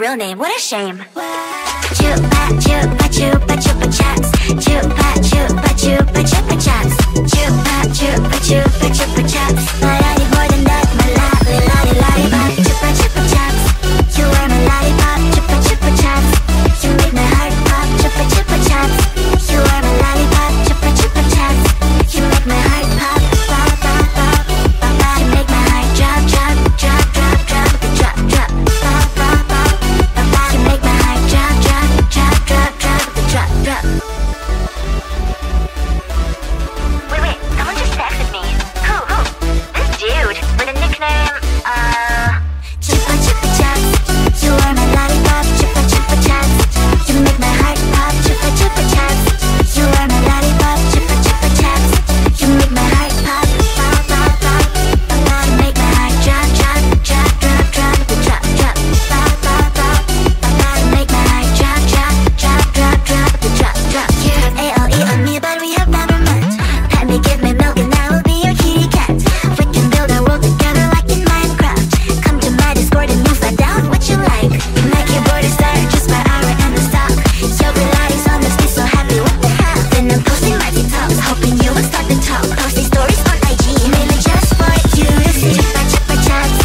real name, what a shame. Chupa chupa chupa chupa chaps. Chupa chupa chupa chupa chaps. Chupa chupa chupa chupa chaps. But I need more than that, my lollipop. Chupa chupa chaps. You are my lollipop. Chupa chupa chaps. You make my heart pop. Chupa chupa chaps. You are my lollipop. Chupa chupa chaps. You make my heart pop. Pop pop pop pop pop. You make my heart drop drop drop drop drop drop drop. Pop pop pop pop pop. You make my heart drop drop drop drop drop drop drop. Wait, someone just texted me. Who? This dude with a nickname, Chupa Chupa Chaps. You are my lollipop, Chupa Chupa Chaps. You make my heart pop, Chupa Chupa Chaps. You are my lollipop, Chupa Chupa Chaps. You make my heart pop, pop, pop, pop, pop. You make my heart drop, drop, drop, drop, drop, drop, drop, pop, pop, pop, pop. You make my heart drop, drop, drop, drop, drop, drop, drop. You have ALE on me, but we have never met. Let me give me milk and I will be your kitty cat. We can build our world together like in Minecraft. Come to my Discord and you find out what you like. My keyboard is there just by hour and the stock. Yo, Pilates on this, be so happy, what the hell? Then I'm posting my TikToks, hoping you will start the talk. Posting stories on IG, mainly just for you to see. Chupa Chupa Chaps.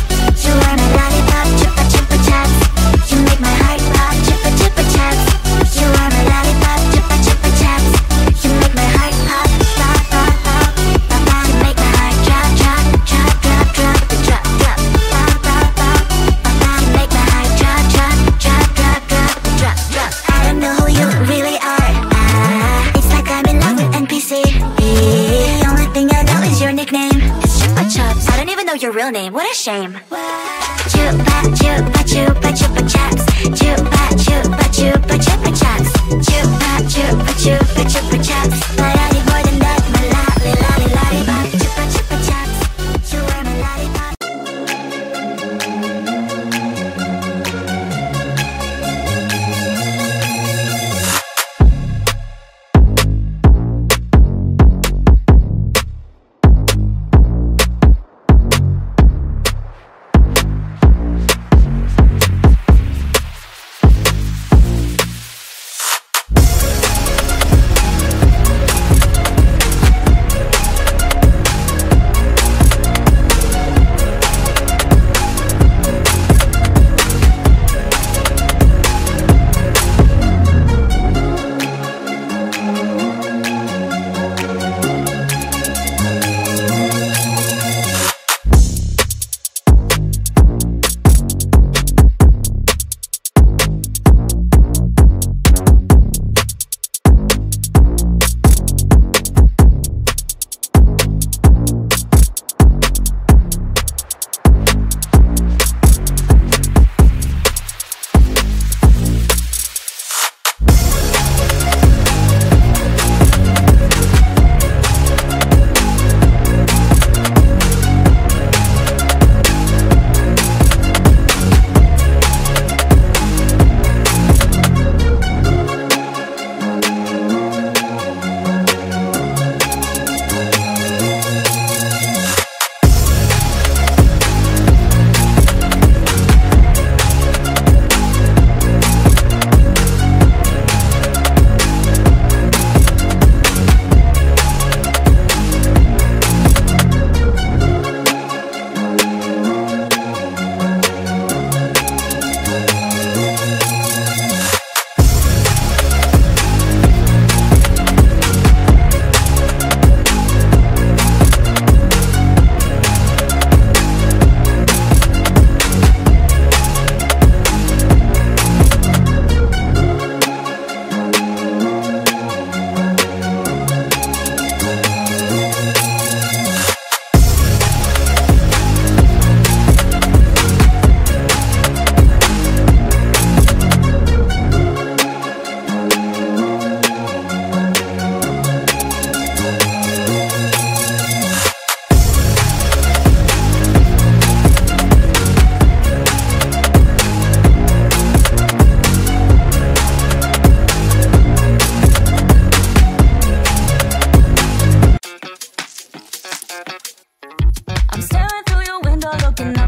You are my lollipop, Chupa Chupa Chaps. You make my heart pop, Chupa Chupa Chaps. You are my lollipop, Chupa Chupa Chaps. You make my heart pop, pop, pop, pop, pop, pop. You make my heart drop, drop, drop, drop, drop, drop, drop, pop, pop, pop, pop, pop. You make my heart drop, drop, drop, drop, drop, drop, drop. I don't know who you really are. It's like I'm in love with NPC. The only thing I know is your nickname. It's Chupa Chups. I don't even know your real name. What a shame. Chupa chupa chupa chupa chaps. Chupa chupa chupa chupa chaps. Chupa chupa chupa chupa chaps. But I need more than that, my lollipop. Chupa chupa chaps. You are my lollipop.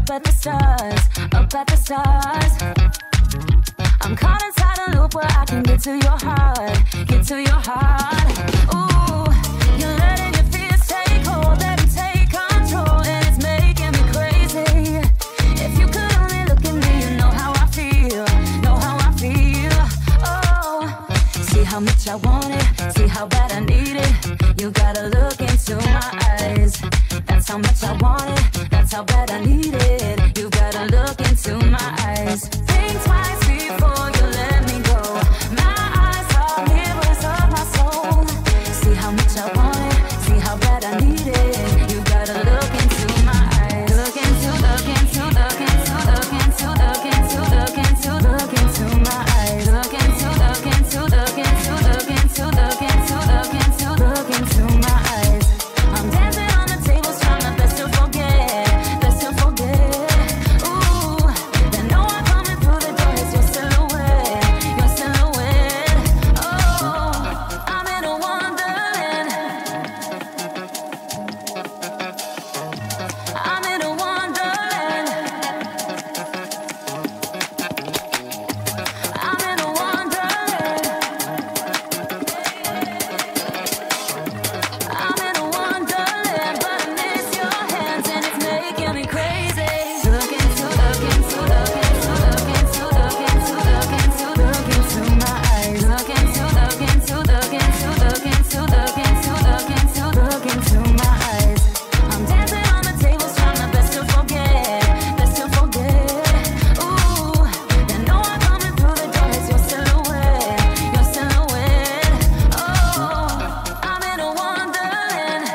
up at the stars, up at the stars. where I can get to your heart, get to your heart. Ooh, you're letting your fears take hold, let me take control, and it's making me crazy. If you could only look at me, you know how I feel, know how I feel. Oh, see how much I want it, see how bad I need it. You gotta look into my eyes. That's how much I want it, that's how bad I need it. You gotta look into my eyes. Think twice before you let me go. My eyes are mirrors of my soul. See how much I want it, see how bad I need it. You gotta look into my eyes. Look into, look into, look into, look into, look into, look into, look into my eyes. Look into, look into, look into, look into, look into, look into, look into my eyes. I'm dancing on the tables, trying my best to forget, best to forget. Ooh, they know I'm coming through the door. It's your silhouette, your silhouette. Oh, I'm in a wonderland. I'm in a wonderland. I'm in a wonderland. I'm in a wonderland, but I miss your hands and it's making me crazy. Look into, look into, look into, look into, look into, look into, look into my eyes. Look into, look into, look into, look into, look into, look into, look into my eyes. I'm dancing on the tables, trying my best to forget, best to forget. Ooh, you know I'm coming through the door. It's your silhouette, your silhouette. Oh, I'm in a wonderland.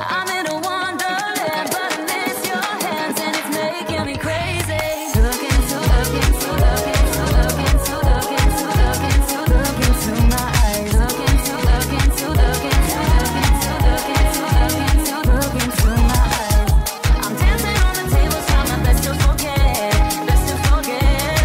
I'm in a wonderland, but I miss your hands and it's making me crazy. Look into, look into, look into, look into, look into, look into, look into my eyes. Look into, look into, look into, look into, look into, look into, look into my eyes. I'm dancing on the tables, trying my best to forget, best to forget.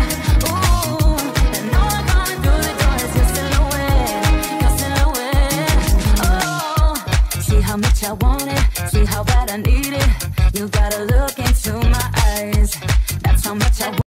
Ooh, they know I'm coming through the door. It's your silhouette, your silhouette. Oh, see how much I want it, see how bad I need it.